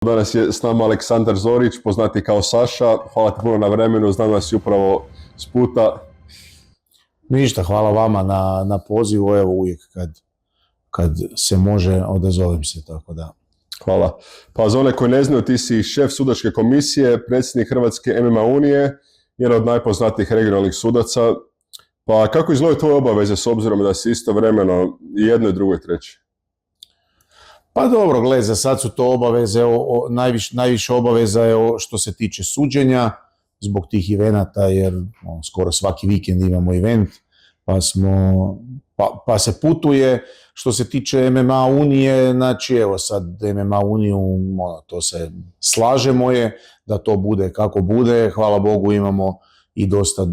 Danas je s nama Aleksandar Zorić, poznati kao Saša. Hvala ti puno na vremenu, znam da si upravo s puta. Ništa, hvala vama na pozivu, evo uvijek kad se može, odazovem se, tako da. Hvala. Pa za one koji ne znaju, ti si šef sudačke komisije, predsjednik Hrvatske MMA unije, jedan od najpoznatijih regionalnih sudaca. Pa kako izgledaju tvoje obaveze s obzirom da si istovremeno i jedno i drugo i treće? Pa dobro, gledaj, za sad su to obaveze, najviše obaveza je što se tiče suđenja, zbog tih evenata, jer skoro svaki vikend imamo event, pa se putuje. Što se tiče MMA unije, znači evo sad MMA uniju, to se slažemo je da to bude kako bude. Hvala Bogu imamo i dosta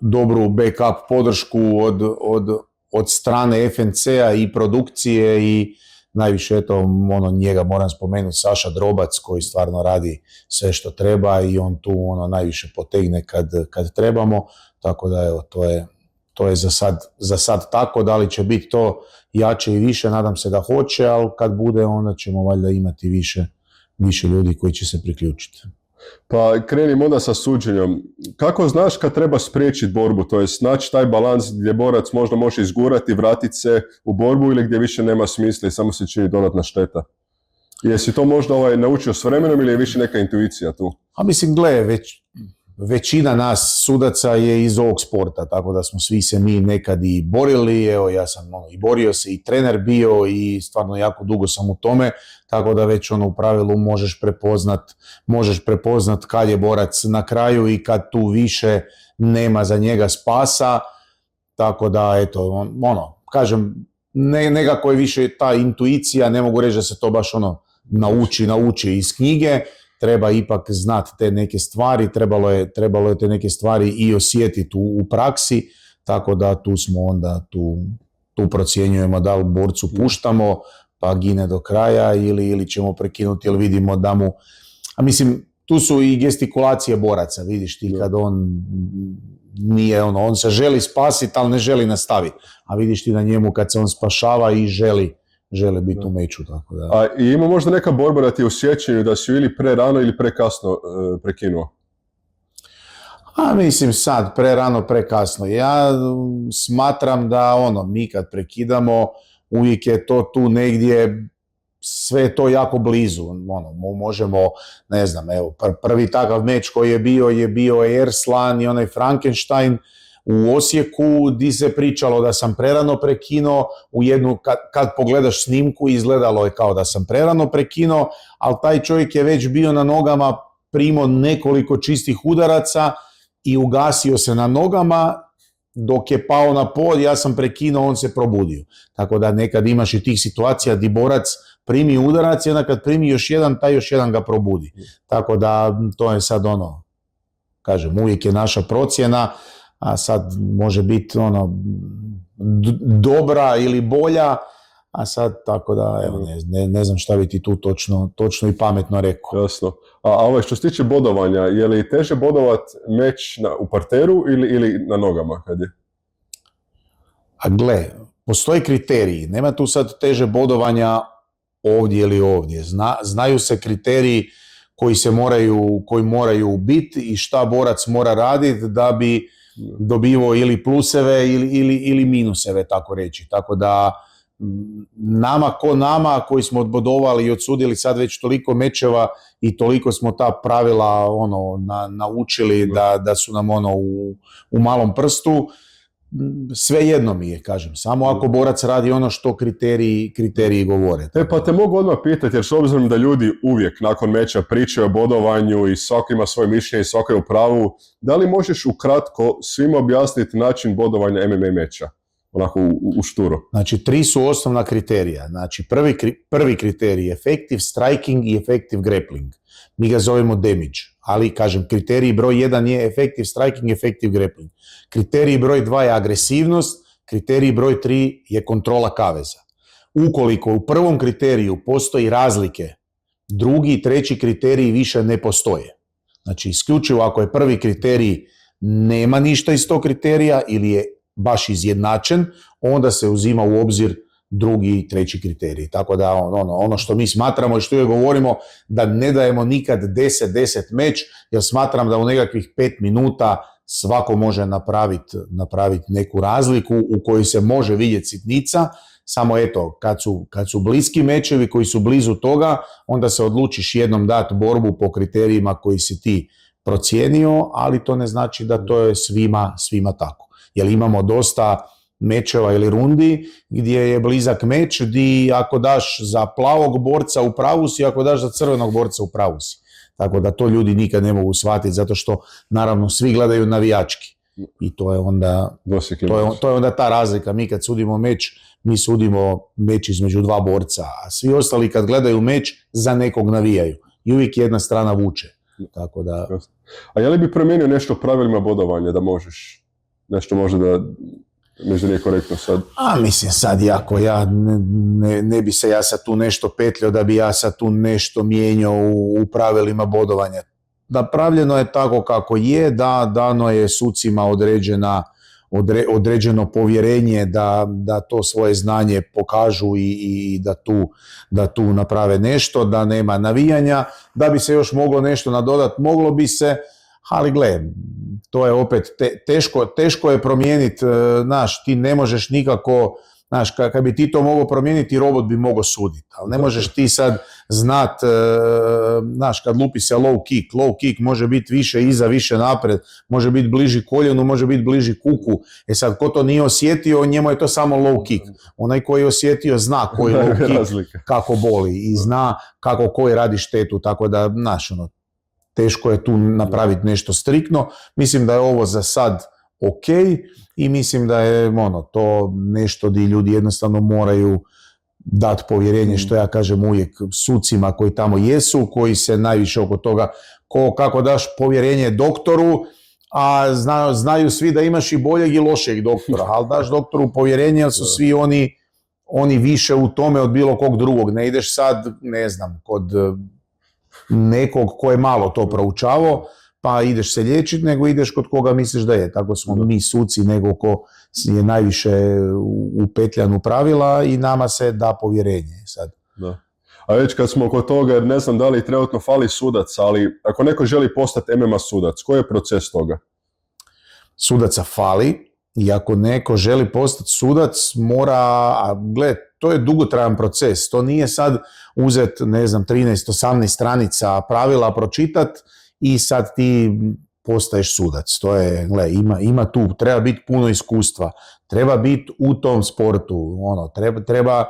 dobru backup podršku od strane FNC-a i produkcije i najviše njega moram spomenuti, Saša Drobac, koji stvarno radi sve što treba i on tu najviše potegne kad trebamo, tako da evo to je za sad tako. Da li će biti to jače i više, nadam se da hoće, ali kad bude onda ćemo valjda imati više ljudi koji će se priključiti. Pa krenimo onda sa suđenjem. Kako znaš kad treba spriječiti borbu, to je naći taj balans gdje borac možda može izgurati, vratiti se u borbu ili gdje više nema smisla i samo se čini dodatna šteta? Jesi to možda naučio s vremenom ili je više neka intuicija tu? A mislim, većina nas sudaca je iz ovog sporta, tako da smo svi se mi nekad i borili, evo ja sam i borio se i trener bio i stvarno jako dugo sam u tome, tako da već u pravilu možeš prepoznat kad je borac na kraju i kad tu više nema za njega spasa, tako da eto, kažem, nekako je više ta intuicija, ne mogu reći da se to baš nauči iz knjige. Treba ipak znati te neke stvari, trebalo je te neke stvari i osjetiti u praksi, tako da tu smo onda, tu procjenjujemo da li borcu puštamo pa gine do kraja ili ćemo prekinuti, ili vidimo da mu, a mislim, tu su i gestikulacije boraca, vidiš ti kad on nije, on se želi spasiti, ali ne želi nastaviti, a vidiš ti na njemu kad se on spašava i žele biti u meču, tako da. A ima možda neka borba da ti je u sjećanju da si ili pre rano ili pre kasno prekinuo? A mislim sad, pre rano, pre kasno. Ja smatram da mi kad prekidamo, uvijek je to tu negdje, sve je to jako blizu. Možemo, ne znam, evo, prvi takav meč koji je bio Erslan i onaj Frankenstein u Osijeku, di se pričalo da sam prerano prekinuo, kad pogledaš snimku izgledalo je kao da sam prerano prekinuo, ali taj čovjek je već bio na nogama, primao nekoliko čistih udaraca i ugasio se na nogama, dok je pao na pod, ja sam prekinuo, on se probudio. Tako da nekad imaš i tih situacija di borac primi udarac i onda kad primi još jedan, taj još jedan ga probudi. Tako da to je sad kažem, uvijek je naša procjena, a sad može biti dobra ili bolja, a sad tako da evo, ne znam šta bi ti tu točno i pametno rekao. Jasno. A što se tiče bodovanja, je li teže bodovat meč u parteru ili na nogama? Kad je? A gle, postoje kriteriji, nema tu sad teže bodovanja ovdje ili ovdje. Znaju se kriteriji koji moraju biti i šta borac mora raditi da bi dobivao ili pluseve ili minuseve, tako reći. Tako da nama koji smo odbodovali i odsudili sad već toliko mečeva i toliko smo ta pravila naučili da su nam u malom prstu, sve jedno mi je, kažem, samo ako borac radi što kriteriji govore. Pa te mogu odmah pitati, jer s obzirom da ljudi uvijek nakon meča pričaju o bodovanju i svako ima svoje mišljenje i svako je u pravu, da li možeš ukratko svima objasniti način bodovanja MMA meča? Onako u šturu. Znači, 3 su osnovna kriterija. Znači, prvi kriterij je effective striking i effective grappling. Mi ga zovemo damage, ali, kažem, kriterij broj 1 je effective striking i effective grappling. Kriterij broj 2 je agresivnost, kriterij broj 3 je kontrola kaveza. Ukoliko u prvom kriteriju postoji razlike, drugi i treći kriterij više ne postoje. Znači, isključivo ako je prvi kriterij nema ništa iz tog kriterija ili je baš izjednačen, onda se uzima u obzir drugi i treći kriterij. Tako da ono što mi smatramo i što uvijek govorimo, da ne dajemo nikad 10-10 meč, jer smatram da u nekakvih 5 minuta svako može napraviti neku razliku u kojoj se može vidjeti sitnica. Samo eto, kad su bliski mečevi koji su blizu toga, onda se odlučiš jednom dati borbu po kriterijima koji si ti procijenio, ali to ne znači da to je svima tako. Jer imamo dosta mečeva ili rundi gdje je blizak meč, gdje ako daš za plavog borca u pravu si, ako daš za crvenog borca u pravu si. Tako da to ljudi nikad ne mogu shvatiti, zato što naravno svi gledaju navijački. I to je onda ta razlika. Mi kad sudimo meč, mi sudimo meč između dva borca, a svi ostali kad gledaju meč za nekog navijaju. I uvijek jedna strana vuče. Tako da... A je li bi promijenio nešto u pravilima bodovanja, da možeš nešto možda da možda nije korektno sad? Mislim sad ne bi se ja sad tu nešto petljao da bi ja sad tu nešto mijenjao u pravilima bodovanja. Napravljeno je tako kako je, da dano je sucima određeno povjerenje da to svoje znanje pokažu i da tu naprave nešto, da nema navijanja, da bi se još moglo nešto nadodati, moglo bi se, ali gle, to je opet teško je promijeniti, ti ne možeš nikako, kad bi ti to mogao promijeniti, robot bi mogao suditi, ali ne možeš ti sad znat, kad lupi se low kick može biti više iza, više napred, može biti bliži koljenu, može biti bliži kuku. Sad, ko to nije osjetio, njemu je to samo low kick. Onaj koji je osjetio zna koji low kick, kako boli i zna kako koji radi štetu, tako da, teško je tu napraviti nešto striktno. Mislim da je ovo za sad ok i mislim da je to nešto gdje ljudi jednostavno moraju dati povjerenje, što ja kažem uvijek, sucima koji tamo jesu, koji se najviše oko toga, kako daš povjerenje doktoru, a znaju svi da imaš i boljeg i lošeg doktora, ali daš doktoru povjerenje jer su svi oni više u tome od bilo kog drugog. Ne ideš sad, kod nekog ko je malo to proučavao, pa ideš se liječiti, nego ideš kod koga misliš da je. Tako smo mi suci, nego ko je najviše upetljan u pravila i nama se da povjerenje sad. Da. A već kad smo kod toga, jer ne znam da li trenutno fali sudac, ali ako neko želi postati MMA sudac, koji je proces toga? Sudaca fali i ako neko želi postati sudac, to je dugotrajan proces. To nije sad uzet, 13-18 stranica pravila pročitat i sad ti postaješ sudac. To je, ima tu, treba biti puno iskustva, treba biti u tom sportu, treba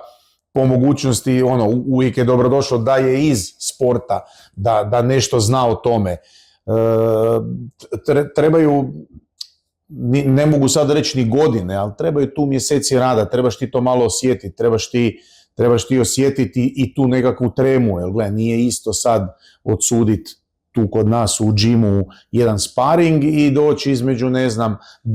po mogućnosti, uvijek je dobrodošlo da je iz sporta, da nešto zna o tome. Trebaju, ne mogu sad reći ni godine, ali trebaju tu mjeseci rada, trebaš ti to malo osjetiti, trebaš ti osjetiti i tu nekakvu tremu, jer nije isto sad odsuditi tu kod nas u džimu jedan sparing i doći između,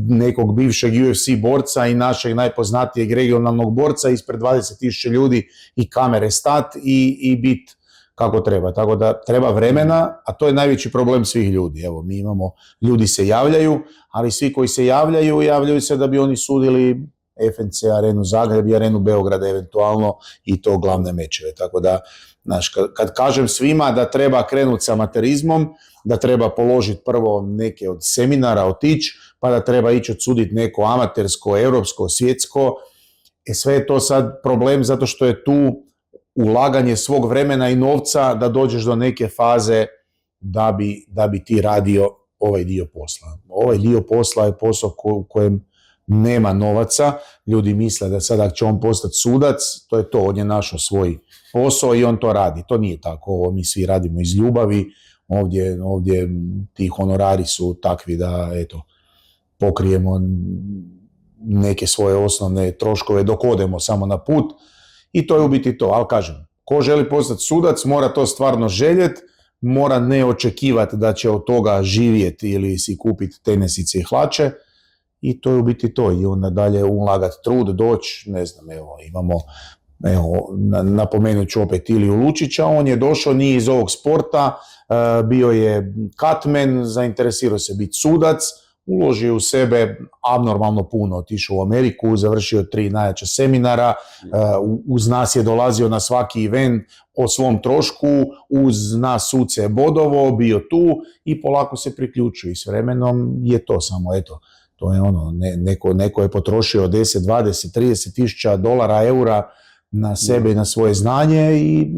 nekog bivšeg UFC borca i našeg najpoznatijeg regionalnog borca ispred 20.000 ljudi i kamere stat i bit kako treba. Tako da treba vremena, a to je najveći problem svih ljudi. Evo, mi imamo, ljudi se javljaju, ali svi koji se javljaju se da bi oni sudili FNC Arenu Zagreb i Arenu Beograd eventualno i to glavne mečeve. Tako da, kad kažem svima da treba krenuti sa amaterizmom, da treba položiti prvo neke od seminara, otići, pa da treba ići odsuditi neko amatersko, europsko, svjetsko, sve je to sad problem zato što je tu ulaganje svog vremena i novca da dođeš do neke faze da bi ti radio ovaj dio posla. Ovaj dio posla je posao u kojem nema novaca, ljudi misle da sada će on postati sudac, to je to, on je našao svoj posao i on to radi. To nije tako, ovo mi svi radimo iz ljubavi, ovdje ti honorari su takvi da pokrijemo neke svoje osnovne troškove dok odemo samo na put i to je u biti to, ali kažem, ko želi postati sudac mora to stvarno željeti, mora ne očekivati da će od toga živjeti ili si kupiti tenisice i hlače i to je u biti to i onda dalje ulagati trud, doći, imamo, napomenut ću opet Iliju Lučića, on je došao, nije iz ovog sporta, bio je cutman, zainteresirao se biti sudac, uložio u sebe abnormalno puno, otišao u Ameriku, završio 3 najjača seminara, uz nas je dolazio na svaki event o svom trošku, uz nas suce je bodovo, bio tu i polako se priključio i s vremenom je to samo, eto, to je ono, neko je potrošio 10, 20, 30 tisuća dolara, eura na sebe i na svoje znanje i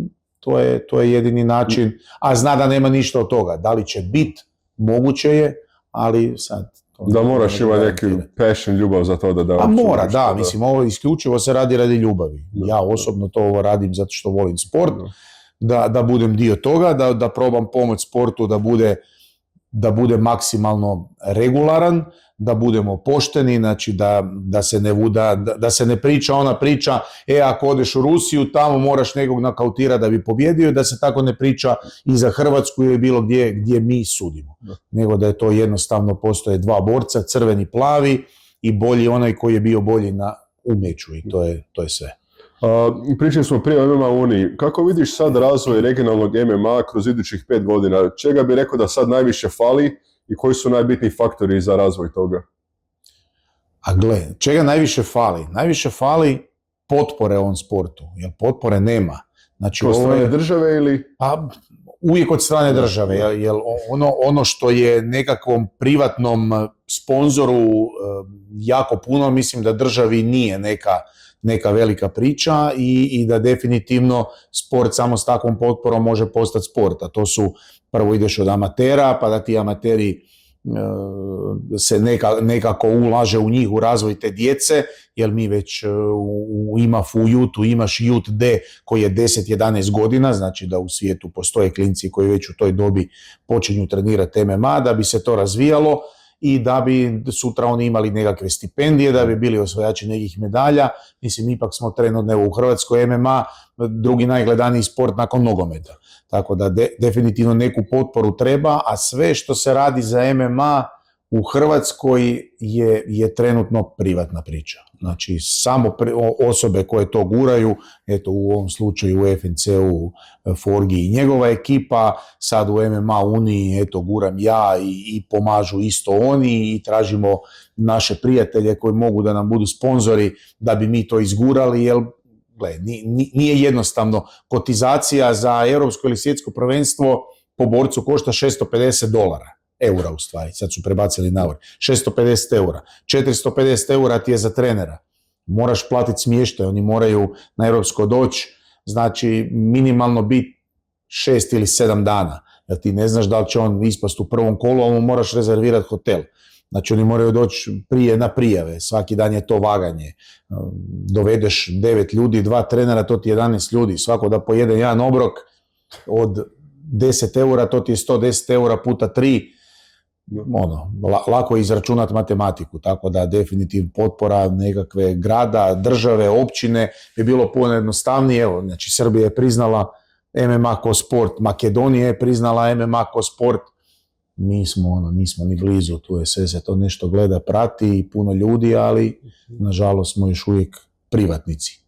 to je jedini način, a zna da nema ništa od toga. Da li će biti, moguće je, ali sad... Da moraš imati neki passion, ljubav za to da... A mora, da, mislim, ovo isključivo se radi ljubavi. Ja osobno to ovo radim zato što volim sport, da budem dio toga, da probam pomoć sportu da bude maksimalno regularan, da budemo pošteni, znači da se ne priča ona priča, ako odeš u Rusiju, tamo moraš nekog nakautirati da bi pobjedio, da se tako ne priča i za Hrvatsku ili bilo gdje mi sudimo. Nego da je to jednostavno, postoje 2 borca, crveni, plavi i bolji onaj koji je bio bolji u meču i to je sve. Pričali smo prije o MMA Uniji. Kako vidiš sad razvoj regionalnog MMA kroz idućih 5 godina? Čega bi rekao da sad najviše fali i koji su najbitniji faktori za razvoj toga? A gle, čega najviše fali? Najviše fali potpore ovom sportu, jer potpore nema. Znači, od strane države ili? Pa, uvijek od strane države, jer ono što je nekakvom privatnom sponzoru jako puno, mislim da državi nije neka velika priča i da definitivno sport samo s takvom potporom može postati sport, a to su, prvo ideš od amatera, pa da ti amateri se nekako ulaže u njih, u razvoj te djece, jer mi već u IMAF-u, u Jutu imaš Jut D koji je 10-11 godina, znači da u svijetu postoje klinci koji već u toj dobi počinju trenirati MMA, da bi se to razvijalo i da bi sutra oni imali nekakve stipendije, da bi bili osvajači nekih medalja. Mislim, ipak smo trenutno u Hrvatskoj MMA drugi najgledaniji sport nakon nogometa. Tako da definitivno neku potporu treba, a sve što se radi za MMA u Hrvatskoj je trenutno privatna priča. Znači, samo osobe koje to guraju, eto u ovom slučaju u FNC-u Forgi i njegova ekipa, sad u MMA Uniji, eto guram ja i pomažu isto oni i tražimo naše prijatelje koji mogu da nam budu sponzori da bi mi to izgurali, jer nije jednostavno. Kotizacija za europsko ili svjetsko prvenstvo po borcu košta $650. Eura u stvari, sad su prebacili na eur. 650 eura. 450 eura ti je za trenera. Moraš platiti smještaj, oni moraju na europsko doći, znači minimalno biti 6 ili 7 dana. Jer ti ne znaš da li će on ispast u prvom kolu, a mu moraš rezervirati hotel. Znači oni moraju doći prije na prijave, svaki dan je to vaganje. Dovedeš 9 ljudi, 2 trenera, to ti je 11 ljudi, svako da pojede jedan obrok od 10 eura, to ti je 110 eura puta 3. Lako je izračunati matematiku, tako da definitivno potpora nekakve grada, države, općine bi bilo puno jednostavnije. Evo, znači Srbija je priznala MMA ko sport, Makedonija je priznala MMA ko sport, nismo ni blizu, tu je sve se to nešto gleda, prati i puno ljudi, ali nažalost smo još uvijek privatnici.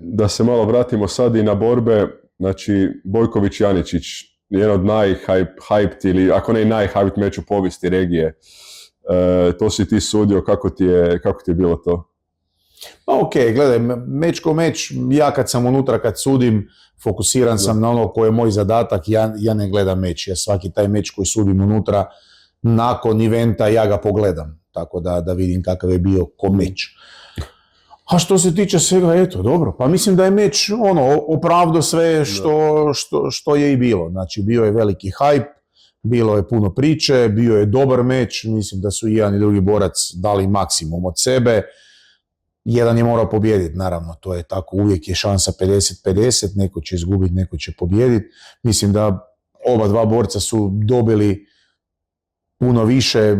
Da se malo vratimo sad i na borbe, znači Bojković Janičić, jedan od najhyped ili ako ne i najhyped meč u povijesti regije. To si ti sudio, kako ti je bilo to? Ok, gledaj, meč ko meč, ja kad sam unutra, kad sudim, fokusiran sam na ono koje je moj zadatak, ja ne gledam meč, ja svaki taj meč koji sudim unutra, nakon eventa ja ga pogledam, tako da vidim kakav je bio ko meč. A što se tiče svega, eto, dobro, pa mislim da je meč opravdao sve što je i bilo. Znači, bio je veliki hype, bilo je puno priče, bio je dobar meč, mislim da su i jedan i drugi borac dali maksimum od sebe. Jedan je morao pobijediti, naravno, to je tako, uvijek je šansa 50-50, neko će izgubiti, neko će pobijediti. Mislim da oba dva borca su dobili puno više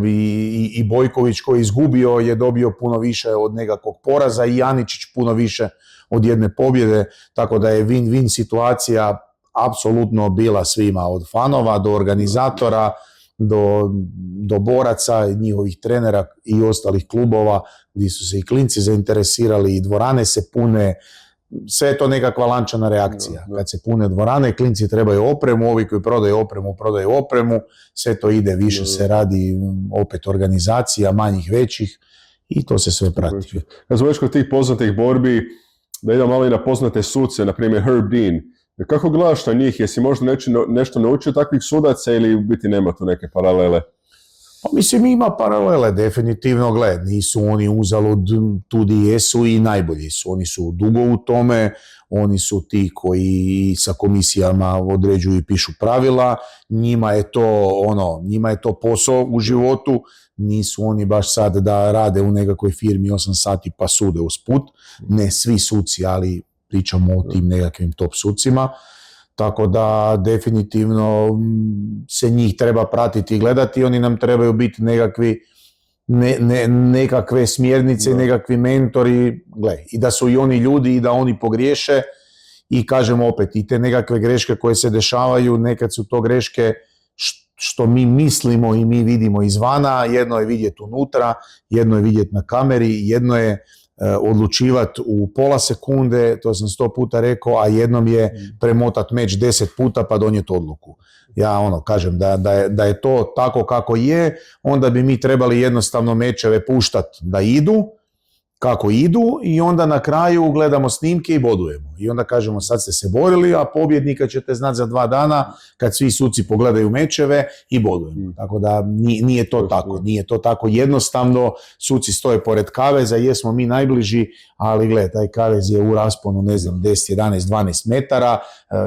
i Bojković koji je izgubio je dobio puno više od nekakvog poraza i Janičić puno više od jedne pobjede, tako da je win-win situacija apsolutno bila svima, od fanova do organizatora, do boraca, njihovih trenera i ostalih klubova gdje su se i klinci zainteresirali i dvorane se pune, sve je to nekakva lančana reakcija. Da. Kad se pune dvorane, klinci trebaju opremu, ovi koji prodaju opremu, sve to ide, više se radi opet organizacija, manjih, većih i to se sve prati. Kad smo već kod tih poznatih borbi, da idem malo i na poznate suce, na primjer Herb Dean. Kako gledaš na njih? Jesi možda nešto naučio takvih sudaca ili biti nema tu neke paralele? Pa mislim, ima paralele, definitivno, nisu oni uzalud tu di jesu i najbolji su. Oni su dugo u tome, oni su ti koji sa komisijama određuju i pišu pravila, njima je to posao u životu, nisu oni baš sad da rade u nekakvoj firmi 8 sati pa sude usput, ne svi suci, ali pričamo o tim nekakvim top sucima. Tako da definitivno se njih treba pratiti i gledati, oni nam trebaju biti nekakve smjernice i nekakvi mentori, i da su i oni ljudi i da oni pogriješe i kažemo opet i te nekakve greške koje se dešavaju, nekad su to greške što mi mislimo i mi vidimo izvana, jedno je vidjeti unutra, jedno je vidjeti na kameri, jedno je odlučivati u pola sekunde, to sam 100 puta rekao, a jednom je premotat meč 10 puta pa donijeti odluku. Ja kažem da je to tako kako je, onda bi mi trebali jednostavno mečeve puštati da idu, kako idu i onda na kraju gledamo snimke i bodujemo. I onda kažemo sad ste se borili, a pobjednika ćete znati za 2 dana kad svi suci pogledaju mečeve i bodujemo. Tako da nije to tako. Nije to tako jednostavno. Suci stoje pored kaveza, jesmo mi najbliži, ali taj kavez je u rasponu, 10, 11, 12 metara,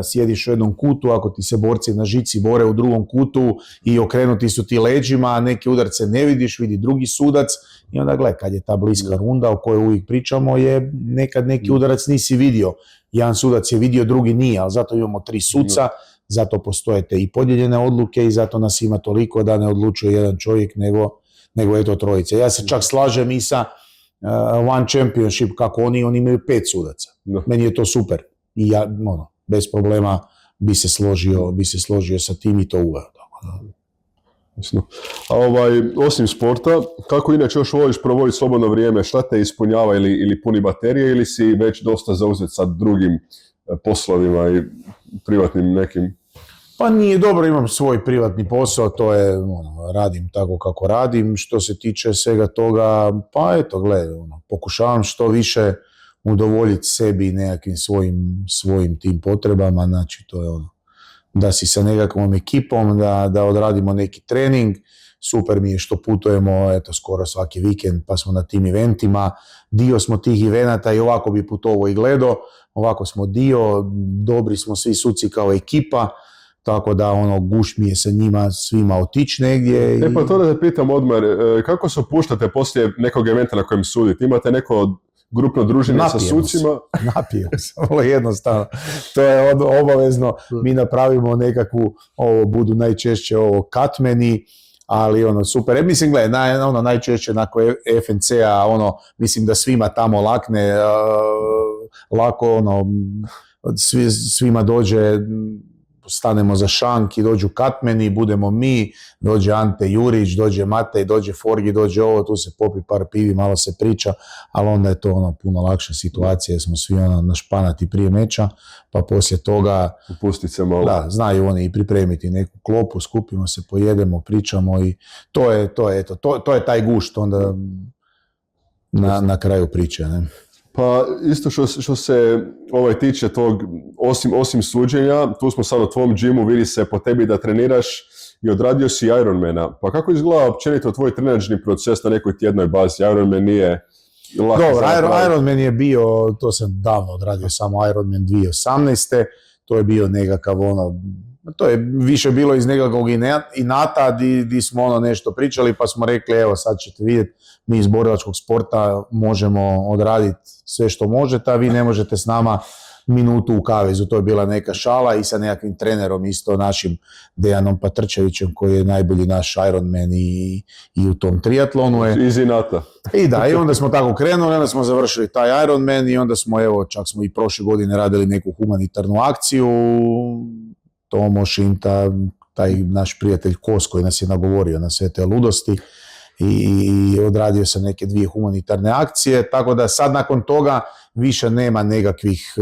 sjediš u jednom kutu, ako ti se borci na žici bore u drugom kutu i okrenuti su ti leđima, neke udarce ne vidiš, vidi drugi sudac i onda kad je ta bliska runda o kojoj uvijek pričamo je nekad neki udarac nisi vidio. Jedan sudac je vidio, drugi nije, ali zato imamo 3 suca, zato postoje te i podijeljene odluke i zato nas ima toliko da ne odlučuje jedan čovjek nego eto trojice. Ja se čak slažem i sa One Championship, kako oni imaju 5 sudaca. Meni je to super i ja bez problema bi se složio sa tim i to uveo. A osim sporta, kako inače još voliš provoditi slobodno vrijeme? Šta te ispunjava ili puni baterije ili si već dosta zauzet sa drugim poslovima i privatnim nekim? Pa nije dobro, imam svoj privatni posao, to je, radim tako kako radim. Što se tiče svega toga, pa eto, pokušavam što više udovoljiti sebi nekakvim svojim tim potrebama, znači to je da si sa nekakvom ekipom, da odradimo neki trening. Super mi je što putujemo, eto, skoro svaki vikend, pa smo na tim eventima. Dio smo tih evenata i ovako bi putovao i gledao. Ovako smo dio, dobri smo svi suci kao ekipa, tako da guš mi je sa njima svima otići negdje. Pa to da te pitam odmah, kako se opuštate poslije nekog eventa na kojem sudite? Imate neko grupno druženje sa sucima? Napijemo se, vrlo jednostavno. To je obavezno. Mi napravimo nekakvu, budu najčešće katmeni, ali super. Mislim, najčešće nakon FNC-a, mislim da svima tamo lako, svima dođe, stanemo za šank i dođu katmeni, budemo mi, dođe Ante Jurić, dođe Matej, dođe Forgi, dođe tu se popi par pivi, malo se priča, ali onda je to puno lakša situacija jer smo svi našpanati prije meča, pa poslije toga upustiti se malo. Da, znaju oni i pripremiti neku klopu, skupimo se, pojedemo, pričamo i to je taj gušt onda na kraju priče, ne? Pa isto što se tiče tog, osim suđenja, tu smo sad u tvom džimu, vidi se po tebi da treniraš i odradio si Ironmana. Pa kako izgleda općenito tvoj trenažni proces na nekoj tjednoj bazi? Ironman nije lako. Dobro, Ironman je bio, to sam davno odradio, samo Ironman 2018. To je bio nekakav to je više bilo iz nekakvog inata di smo nešto pričali pa smo rekli evo sad ćete vidjeti mi iz borilačkog sporta možemo odraditi sve što možete, a vi ne možete s nama minutu u kavezu. To je bila neka šala i sa nekakvim trenerom isto našim Dejanom Patrčevićem koji je najbolji naš Ironman i u tom triatlonu. Iz inata. I onda smo tako krenuli, onda smo završili taj Ironman i onda smo čak smo i prošle godine radili neku humanitarnu akciju. Tomo Šinta, taj naš prijatelj Kos koji nas je nagovorio na sve te ludosti i odradio sam neke 2 humanitarne akcije, tako da sad nakon toga više nema nekakvih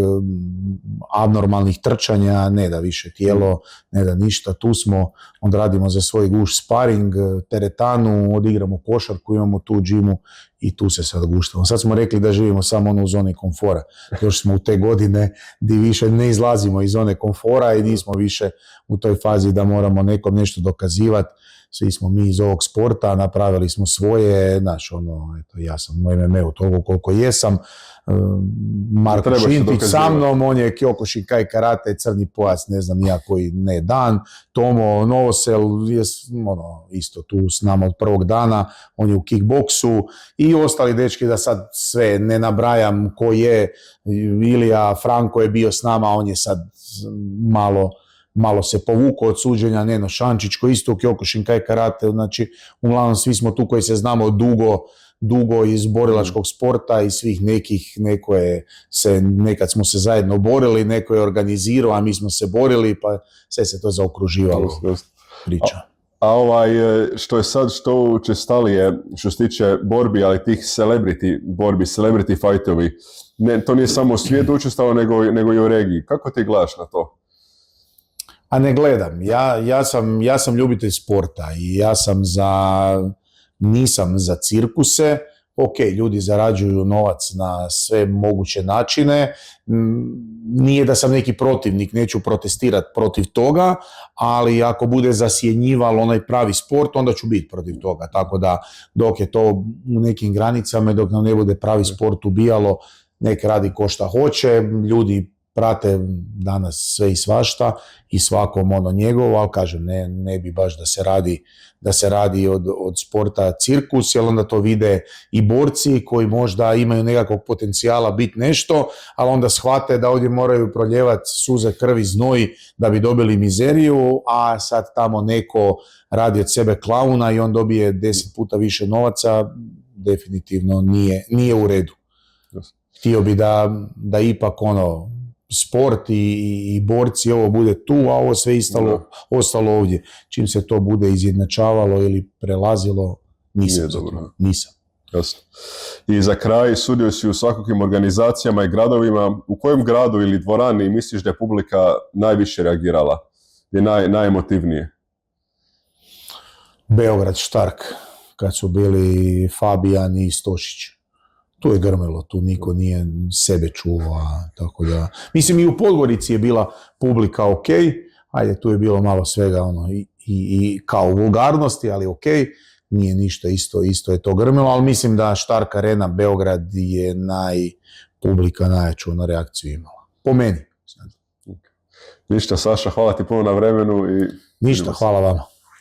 abnormalnih trčanja, ne da više tijelo, ne da ništa, tu smo, onda radimo za svoj guš sparing, teretanu, odigramo košarku, imamo tu džimu i tu se sad guštamo. Sad smo rekli da živimo samo u zoni komfora, još smo u te godine gdje više ne izlazimo iz zone komfora i nismo više u toj fazi da moramo nekom nešto dokazivati. Svi smo mi iz ovog sporta, napravili smo svoje, ja sam u MMA-u toliko koliko jesam, Marko Šintić sa mnom, on je Kyokushinkai karate, crni pojas, ne znam nija koji ne dan, Tomo Novosel je isto tu s nama od prvog dana, on je u kickboksu i ostali dečki, da sad sve ne nabrajam ko je, Ilija Franko je bio s nama, on je sad malo se povukao od suđenja, Neno Šančić koji isto u Kyokushinkai karate, znači uglavnom svi smo tu koji se znamo dugo iz borilačkog sporta i svih nekih, nekad smo se zajedno borili, neko je organizirao, a mi smo se borili, pa sve se to zaokruživalo priča. A što je sad što učestalije, što se tiče borbi, ali tih celebrity borbi, celebrity fightovi, to nije samo u svijetu učestalo, nego i u regiji. Kako ti gledaš na to? A ne gledam. Ja sam ljubitelj sporta i nisam za cirkuse. Ok, ljudi zarađuju novac na sve moguće načine. Nije da sam neki protivnik, neću protestirati protiv toga, ali ako bude zasjenjivalo onaj pravi sport, onda ću biti protiv toga. Tako da dok je to u nekim granicama, dok nam ne bude pravi sport ubijalo, nek radi ko šta hoće, ljudi prate danas sve i svašta i svakom njegovo, ali kažem, ne bi baš da se radi od sporta cirkus, jer onda to vide i borci koji možda imaju nekakvog potencijala biti nešto, ali onda shvate da ovdje moraju proljevati suze, krvi, znoj da bi dobili mizeriju, a sad tamo neko radi od sebe klauna i on dobije 10 puta više novaca, definitivno nije u redu. Htio bi da ipak sport i borci ovo bude tu, a ovo sve ostalo ovdje. Čim se to bude izjednačavalo ili prelazilo, nisam. Jasno. I za kraj, sudio si u svakakvim organizacijama i gradovima. U kojem gradu ili dvorani misliš da je publika najviše reagirala? Je najemotivnije? Beograd, Štark, kad su bili Fabijan i Stošić. Tu je grmelo, tu niko nije sebe čuo, tako da... Mislim, i u Podgorici je bila publika ok, ajde, tu je bilo malo svega i kao vulgarnosti, ali ok, nije ništa, isto je to grmelo, ali mislim da Štark Arena Beograd je publika najjaču reakciju imala. Po meni. Ništa, Saša, hvala ti puno na vremenu. Ništa, hvala vama.